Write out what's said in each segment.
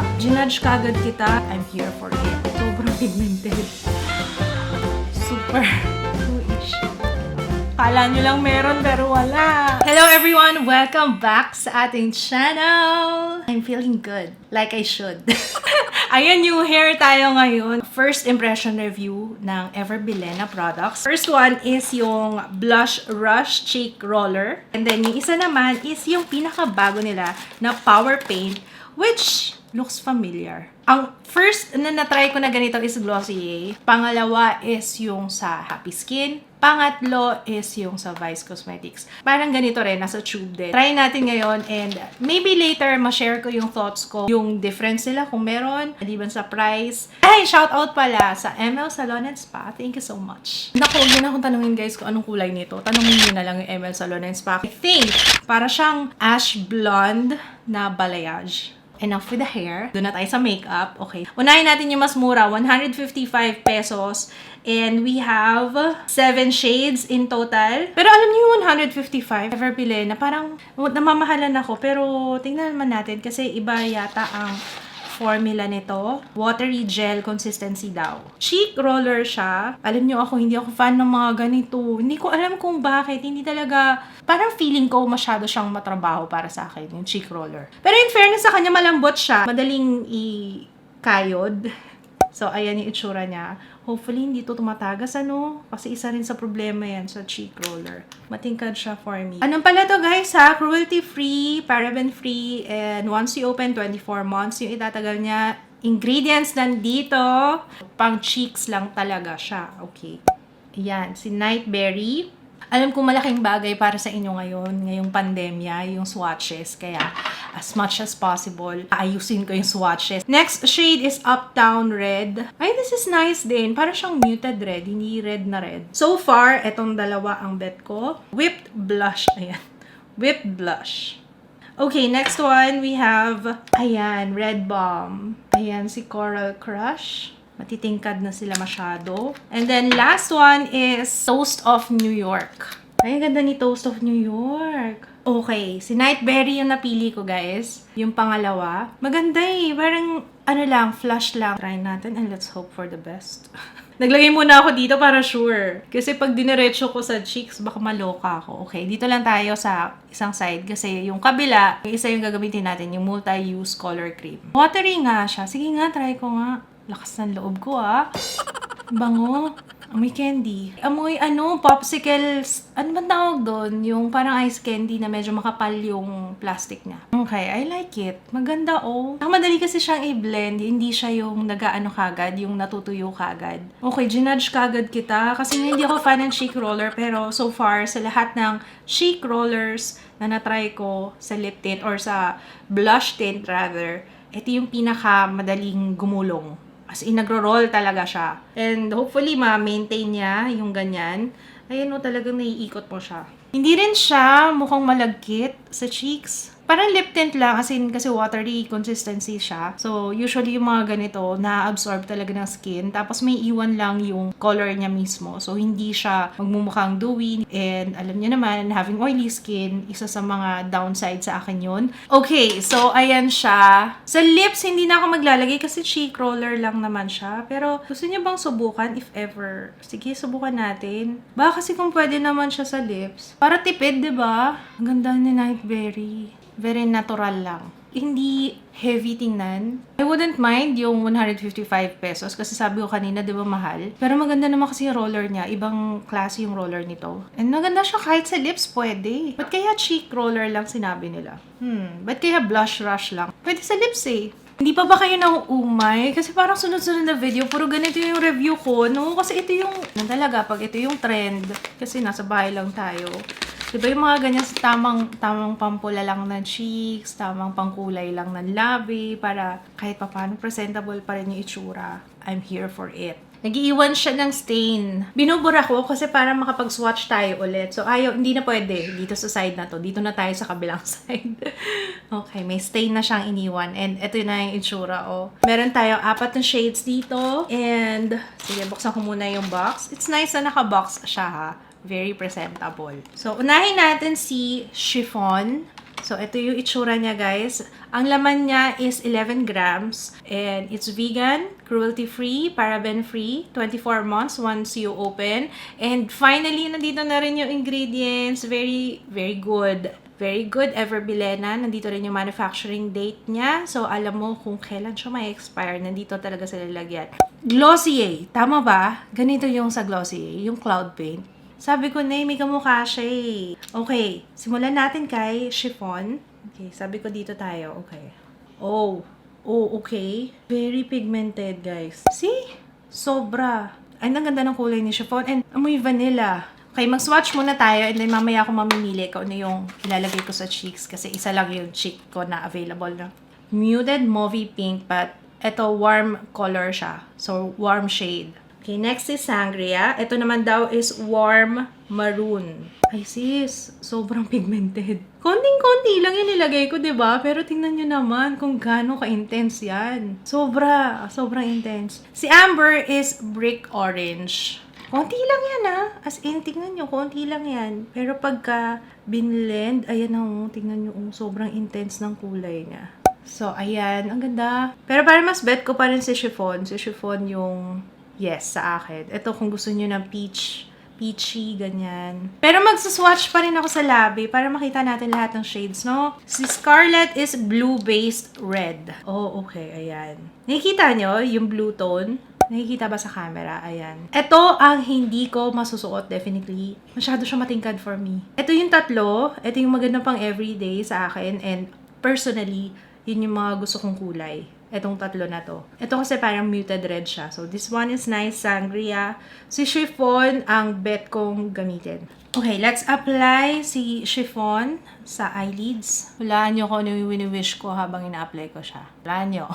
makeup. Ginudge kagad kita. I'm here for it. Sobrang pigmented. Super bluish. Kala nyo lang meron pero wala. Hello everyone! Welcome back sa ating channel! I'm feeling good. Like I should. Ayan, new hair tayo ngayon. First impression review ng Everbillen na products. First one is yung Blush Rush Cheek Roller. And then yung isa naman is yung pinakabago nila na Power Paint, which looks familiar. Ang first na natry ko na ganito is Glossier. Pangalawa is yung sa Happy Skin. Pangatlo is yung sa Vice Cosmetics. Parang ganito rin, nasa tube din. Try natin ngayon and maybe later ma-share ko yung thoughts ko. Yung difference nila kung meron, maliban sa price. Ay, shoutout pala sa ML Salon and Spa. Thank you so much. Naku, yun akong tanungin guys kung anong kulay nito. Tanungin nyo na lang yung ML Salon and Spa. I think, para siyang ash blonde na balayage. Enough with the hair. Doon na tayo sa makeup. Okay. Unahin natin yung mas mura. 155 pesos. And we have 7 shades in total. Pero alam niyo yung 155, Everbillen, na parang namamahalan ako. Pero tingnan naman natin kasi iba yata ang formula nito. Watery gel consistency daw. Cheek roller siya. Alam niyo ako, hindi ako fan ng mga ganito. Hindi ko alam kung bakit. Hindi talaga, parang feeling ko masyado siyang matrabaho para sa akin, yung cheek roller. Pero in fairness sa kanya, malambot siya. Madaling ikayod. So, ayan yung itsura niya. Hopefully, hindi to tumatagas, ano? Kasi isa rin sa problema yan sa cheek roller. Matingkad siya for me. Anong pala to guys ha? Cruelty-free, paraben-free, and once you open, 24 months yung itatagal niya. Ingredients nandito. Pang cheeks lang talaga siya. Okay. Ayan, si Nightberry. Alam ko malaking bagay para sa inyo ngayon, ngayong pandemya, yung swatches. Kaya, as much as possible, ayusin ko yung swatches. Next shade is Uptown Red. Ay, this is nice din. Para siyang muted red, hindi red na red. So far, etong dalawa ang bet ko. Whipped blush. Ayan. Whipped blush. Okay, next one, we have, ayan, Red Bomb. Ayan, si Coral Crush. Matitingkad na sila masyado. And then, last one is Toast of New York. Ay, ganda ni Toast of New York. Okay, si Nightberry yung napili ko, guys. Yung pangalawa. Maganda eh. Parang, ano lang, flush lang. Try natin and let's hope for the best. Naglagay muna ako dito para sure. Kasi pag diniretso ko sa cheeks, baka maloka ako. Okay, dito lang tayo sa isang side. Kasi yung kabila, isa yung gagamitin natin, yung multi-use color cream. Watery nga siya. Sige nga, try ko nga. Lakas ng loob ko ah. Bango. Amoy candy. Amoy popsicles. Ano ba tawag doon? Yung parang ice candy na medyo makapal yung plastic niya. Okay, I like it. Maganda oh. Madali kasi siyang i-blend. Hindi siya yung nag-aano kagad, yung natutuyo kagad. Okay, ginudge kagad kita. Kasi hindi ako fan ng cheek roller. Pero so far, sa lahat ng cheek rollers na natry ko sa lip tint or sa blush tint rather, ito yung pinaka madaling gumulong. As in, nagro-roll talaga siya. And hopefully, ma-maintain niya yung ganyan. Ayan o, talagang naiikot mo siya. Hindi rin siya mukhang malagkit sa cheeks. Parang lip tint lang, as in, kasi watery consistency siya. So, usually yung mga ganito, na-absorb talaga ng skin. Tapos may iwan lang yung color niya mismo. So, hindi siya magmumukhang dewy. And alam niyo naman, having oily skin, isa sa mga downside sa akin yun. Okay, so ayan siya. Sa lips, hindi na ako maglalagay kasi cheek roller lang naman siya. Pero, gusto niyo bang subukan if ever? Sige, subukan natin. Baka kasi kung pwede naman siya sa lips. Para tipid, diba? Ang ganda ni Nightberry. Very natural lang. Hindi heavy tingnan. I wouldn't mind yung 155 pesos kasi sabi ko kanina, di ba mahal? Pero maganda naman kasi yung roller niya. Ibang klase yung roller nito. And maganda siya kahit sa lips, pwede. Ba't kaya cheek roller lang sinabi nila? Ba't kaya blush rush lang? Pwede sa lips eh. Hindi pa ba kayo nauumay? Kasi parang sunod-sunod na video, puro ganito yung review ko, no? Kasi ito yung, talaga, pag ito yung trend, kasi nasa bahay lang tayo. Diba yung mga ganyan sa tamang pampula lang ng cheeks, tamang pangkulay lang ng labi, para kahit pa paano presentable pa rin yung itsura. I'm here for it. Nag-iiwan siya ng stain. Binubura ko kasi para makapag-swatch tayo ulit. So, hindi na pwede dito sa side na to. Dito na tayo sa kabilang side. Okay, may stain na siyang iniwan. And ito na yung itsura, oh. Meron tayong 4 na shades dito. And, sige, buksan ko muna yung box. It's nice na naka-box siya, ha. Very presentable. So, unahin natin si Chiffon. So, ito yung itsura niya, guys. Ang laman niya is 11 grams. And it's vegan, cruelty-free, paraben-free, 24 months once you open. And finally, nandito na rin yung ingredients. Very, very good. Very good, Ever Bilena. Nandito rin yung manufacturing date niya. So, alam mo kung kailan siya may expire. Nandito talaga sa lalagyan. Glossier. Tama ba? Ganito yung sa Glossier, yung Cloud Paint. Sabi ko, may kamukha siya eh. Okay, simulan natin kay Chiffon. Okay, sabi ko dito tayo. Okay. Oh, okay. Very pigmented, guys. See? Sobra. Ay, ang ganda ng kulay ni Chiffon. And amoy vanilla. Okay, mag-swatch muna tayo and then mamaya ako mamimili kung ano yung ilalagay ko sa cheeks kasi isa lang yung cheek ko na available na. Muted Mauvey Pink, but ito warm color siya. So, warm shade. Okay, next is Sangria. Ito naman daw is warm maroon. Ay sis, sobrang pigmented. Konting-konti lang yung nilagay ko, diba? Pero tingnan nyo naman kung gaano ka-intense yan. Sobrang intense. Si Amber is brick orange. Konti lang yan As in, tingnan nyo, konti lang yan. Pero pagka binlend, ayan tingnan nyo, sobrang intense ng kulay niya. So, ayan, ang ganda. Pero parang mas bet ko pa rin si Chiffon. Si Chiffon yung yes sa akin. Ito kung gusto niyo ng peachy, ganyan. Pero magsaswatch pa rin ako sa labi para makita natin lahat ng shades, no? Si Scarlet is blue-based red. Oh, okay, ayan. Nakikita nyo yung blue tone? Nakikita ba sa camera? Ayan. Ito ang hindi ko masusuot, definitely. Masyado siya matingkad for me. Ito yung tatlo. Ito yung maganda pang everyday sa akin. And personally, yun yung mga gusto kong kulay. Etong tatlo na to. Ito kasi parang muted red siya. So, this one is nice, Sangria. Si Chiffon ang bet kong gamitin. Okay, let's apply si Chiffon sa eyelids. Hulaan nyo kung ano yung wini-wish ko habang ina-apply ko siya. Hulaan nyo.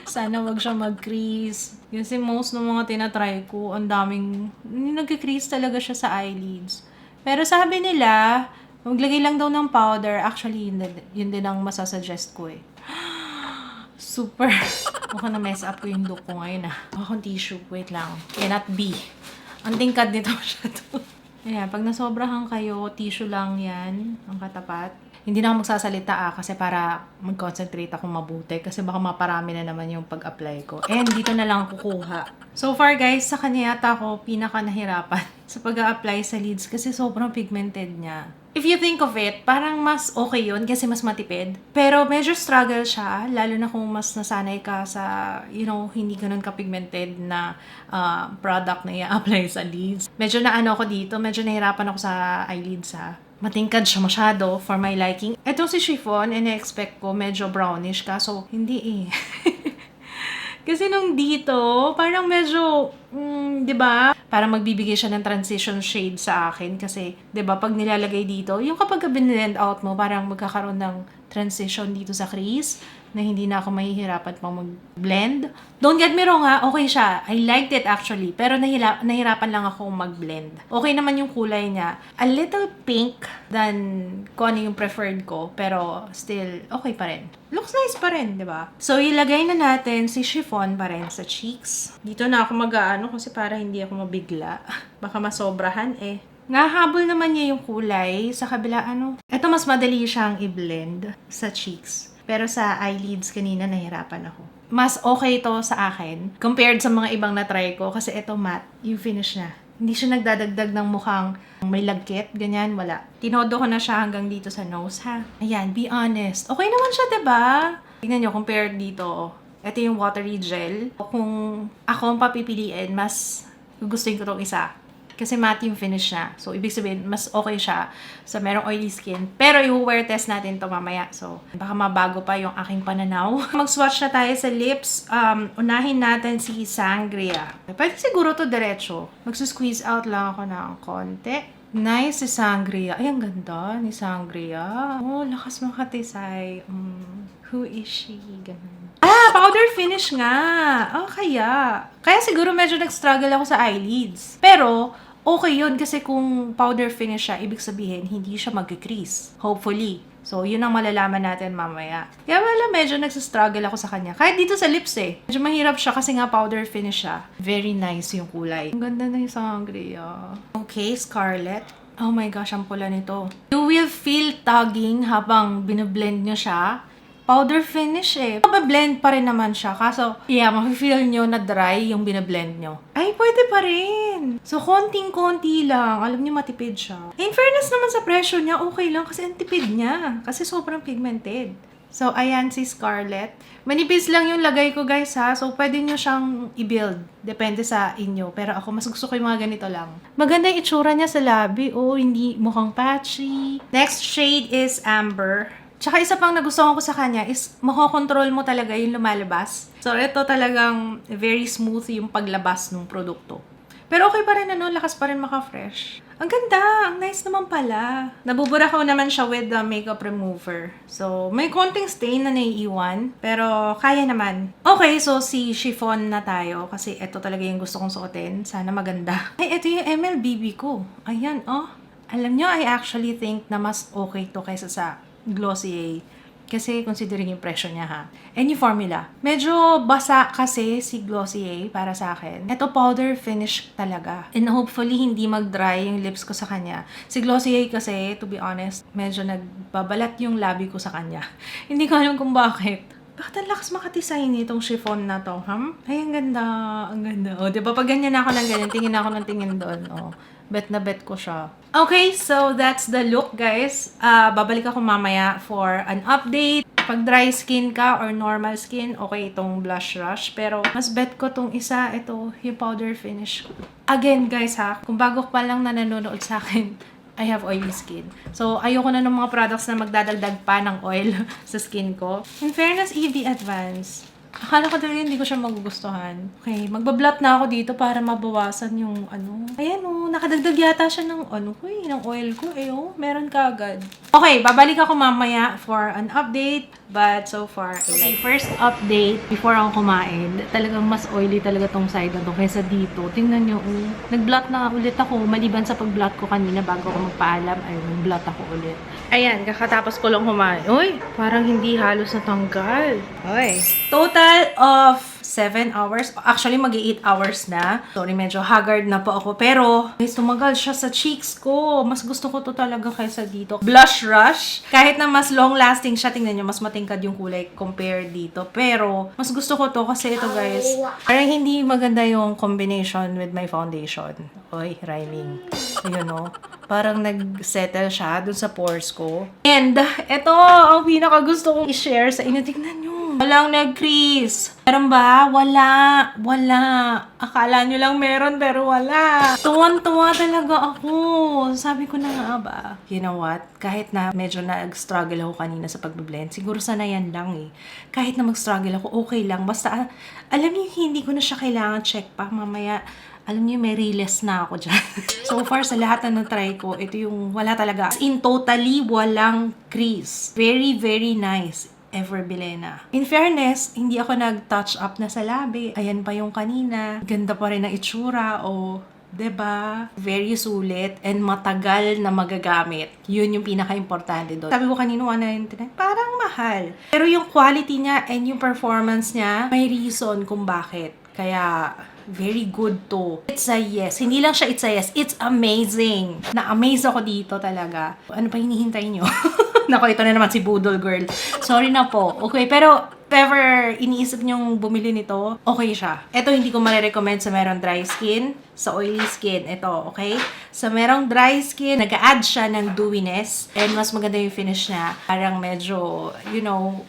Sana wag siya mag-crease. Kasi most ng mga tinatry ko, ang daming, nag-crease talaga siya sa eyelids. Pero sabi nila, maglagay lang daw ng powder. Actually, yun din ang masasuggest ko eh. Super. Mukhang na-mess up ko yung look ko ngayon Akong tissue. Wait lang. Cannot be. Ang tingkad nito siya to. Ayan, pag nasobrahan kayo, tissue lang yan. Ang katapat. Hindi na ako magsasalita kasi para mag-concentrate ako mabuti. Kasi baka maparami na naman yung pag-apply ko. And dito na lang kukuha. So far guys, sa kanya yata ako pinaka nahirapan sa pag-a-apply sa lids kasi sobrang pigmented niya. If you think of it, parang mas okay yun kasi mas matipid. Pero medyo struggle siya, lalo na kung mas nasanay ka sa, hindi ganun ka-pigmented na product na i-apply sa lids. Medyo naano ako dito, medyo nahirapan ako sa eyelids Matingkad siya masyado for my liking. Ito si Chiffon, ina-expect ko medyo brownish ka, so hindi Kasi nung dito, parang medyo, di ba? Parang magbibigay siya ng transition shade sa akin. Kasi, di ba, pag nilalagay dito, yung kapag binilend out mo, parang magkakaroon ng transition dito sa crease na hindi na ako mahihirapan pang mag-blend. Don't get me wrong okay siya. I liked it actually. Pero nahirapan lang ako mag-blend. Okay naman yung kulay niya. A little pink than kung ano yung preferred ko. Pero still, okay pa rin. Looks nice pa rin, di ba? So, ilagay na natin si Chiffon pa rin sa cheeks. Dito na ako mag-aano kasi para hindi ako mabigla. Baka masobrahan Nahabol naman niya yung kulay sa kabila Ito mas madali siyang i-blend sa cheeks. Pero sa eyelids kanina nahirapan ako. Mas okay ito sa akin compared sa mga ibang na-try ko kasi ito matte yung finish niya. Hindi siya nagdadagdag ng mukhang may lagkit, ganyan, wala. Tinodo ko na siya hanggang dito sa nose, Ayan, be honest. Okay naman siya, diba? Tingnan nyo, compared dito. Ito yung watery gel. Kung ako ang papipiliin, mas gugustuhin ko itong isa. Kasi matte yung finish niya. So, ibig sabihin, mas okay siya sa merong oily skin. Pero, i-wear test natin to mamaya. So, baka mabago pa yung aking pananaw. Mag-swatch na tayo sa lips. Unahin natin si Sangria. Pwede siguro to diretso. Magsusqueeze out lang ako ng konti. Nice si Sangria. Ay, ang ganda ni Sangria. Oh, lakas makatisay. Who is she? Ganun. Powder finish nga. Kaya siguro medyo nag-struggle ako sa eyelids. Pero, okay yun kasi kung powder finish siya, ibig sabihin, hindi siya mag-crease. Hopefully. So, yun ang malalaman natin mamaya. Kaya medyo nag-struggle ako sa kanya. Kahit dito sa lips Medyo mahirap siya kasi nga powder finish siya. Very nice yung kulay. Ang ganda na yung Sangria. Okay, Scarlet. Oh my gosh, ang pula nito. You will feel tugging habang binablend nyo siya. Powder finish eh. Mabablend pa rin naman siya. Kaso, yeah, mafe-feel nyo na dry yung binablend nyo. Ay, pwede pa rin. So, konting-konti lang. Alam niyo, matipid siya. In fairness naman sa presyo niya, okay lang kasi ang tipid niya. Kasi sobrang pigmented. So, ayan si Scarlet. Manipis lang yung lagay ko, guys, ha? So, pwede nyo siyang i-build. Depende sa inyo. Pero ako, mas gusto ko yung mga ganito lang. Maganda yung itsura niya sa labi. Oh, hindi mukhang patchy. Next shade is Amber. Tsaka isa pang nagustuhan ko sa kanya is makokontrol mo talaga yung lumalabas. So, ito talagang very smooth yung paglabas ng produkto. Pero okay pa rin, lakas pa rin maka-fresh. Ang ganda! Ang nice naman pala. Nabubura ko naman siya with the makeup remover. So, may konting stain na naiiwan. Pero, kaya naman. Okay, so si Chiffon na tayo. Kasi ito talaga yung gusto kong suotin. Sana maganda. Ay, ito yung MLBB ko. Ayan, oh. Alam nyo, I actually think na mas okay to kaysa sa Glossier. Kasi considering yung presyo niya, ha. And yung formula. Medyo basa kasi si Glossier para sa akin. Ito powder finish talaga. And hopefully hindi mag-dry yung lips ko sa kanya. Si Glossier kasi, to be honest, medyo nagbabalat yung labi ko sa kanya. Hindi ko alam kung bakit. Bakit ang lakas makadesign nitong chiffon na to, Ay, ang ganda. Ang ganda. O, diba? Pag ganyan ako ng ganyan, tingin ako ng tingin doon. O, bet na bet ko siya. Okay, so that's the look, guys. Babalik ako mamaya for an update. Pag dry skin ka or normal skin, okay itong blush rush. Pero mas bet ko tong isa, ito, yung powder finish. Again, guys, kung bago pa lang na nanonood sa akin, I have oily skin. So, ayoko na ng mga products na magdadagdag pa ng oil sa skin ko. In fairness, EV Advance. Akala ko talaga hindi ko siya magugustuhan. Okay, magbablot na ako dito para mabawasan yung Ayan nakadagdag yata siya ng ng oil ko. Meron ka agad. Okay, babalik ako mamaya for an update. But so far, okay, first update before ako kumain. Talagang mas oily talaga tong side na to kaysa dito. Tingnan nyo, nag-blot na ulit ako. Maliban sa pag-blot ko kanina bago ako magpaalam, ay nag-blot ako ulit. Ayan, kakatapos ko lang kumain. Uy, parang hindi halos natanggal. Uy. Total of 7 hours. Actually, mag-8 hours na. Sorry, medyo haggard na po ako. Pero, guys, tumagal siya sa cheeks ko. Mas gusto ko to talaga kaysa dito. Blush Rush. Kahit na mas long-lasting siya, tingnan nyo, mas matingkad yung kulay compared dito. Pero, mas gusto ko to kasi ito, guys, parang hindi maganda yung combination with my foundation. Oy, rhyming. Ayun, parang nag-settle siya dun sa pores ko. And, ito, ang pinaka gusto kong i-share sa inyo. Tingnan nyo. Walang nag-crease. Meron ba? Wala. Akala nyo lang meron, pero wala. Tuwan-tuwa talaga ako. Sabi ko na nga ba, you know what? Kahit na medyo nag-struggle ako kanina sa pag-blend, siguro sanayan lang eh. Kahit na mag-struggle ako, okay lang. Basta, alam niyo, hindi ko na siya kailangan check pa. Mamaya, alam niyo, may realist na ako dyan. So far, sa lahat na na-try ko, ito yung wala talaga. In totally, walang crease. Very, very nice. Ever Bilena. In fairness, hindi ako nag-touch up na sa labi. Ayan pa yung kanina. Ganda pa rin ang itsura. O, diba? Very sulit and matagal na magagamit. Yun yung pinaka-importante doon. Sabi ko kanina, 199, parang mahal. Pero yung quality niya and yung performance niya, may reason kung bakit. Kaya, very good to. It's a yes. Hindi lang siya it's a yes. It's amazing. Na-amaze ako dito talaga. Ano pa hinihintay nyo? Nako, ito na naman si Boodle Girl. Sorry na po. Okay, pero if ever iniisip nyong bumili nito, okay siya. Ito hindi ko marirecommend sa merong dry skin, sa oily skin. Ito, okay? Sa merong dry skin, nag-a-add siya ng dewiness and mas maganda yung finish niya. Parang medyo,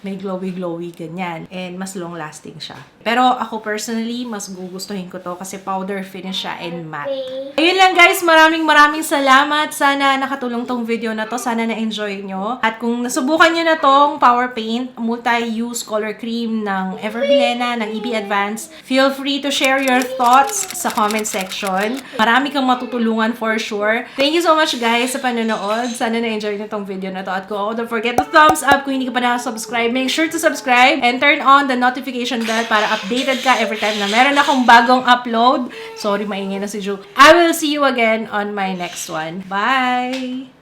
may glowy-glowy ganyan. And mas long-lasting siya. Pero ako personally, mas gugustuhin ko to kasi powder finish siya and matte. Ayun lang guys, maraming salamat. Sana nakatulong tong video na to. Sana na-enjoy nyo. At kung nasubukan nyo na tong Power Paint, multi-use color cream ng Ever Bilena, ng EB Advance, feel free to share your thoughts sa comment section. Marami kang matutulungan for sure. Thank you so much guys sa panonood. Sana na-enjoy nyo tong video na to. At don't forget to thumbs up kung hindi ka pa nakasubscribe. Make sure to subscribe and turn on the notification bell para updated ka every time na meron akong bagong upload. Sorry, maingay na si Ju. I will see you again on my next one. Bye!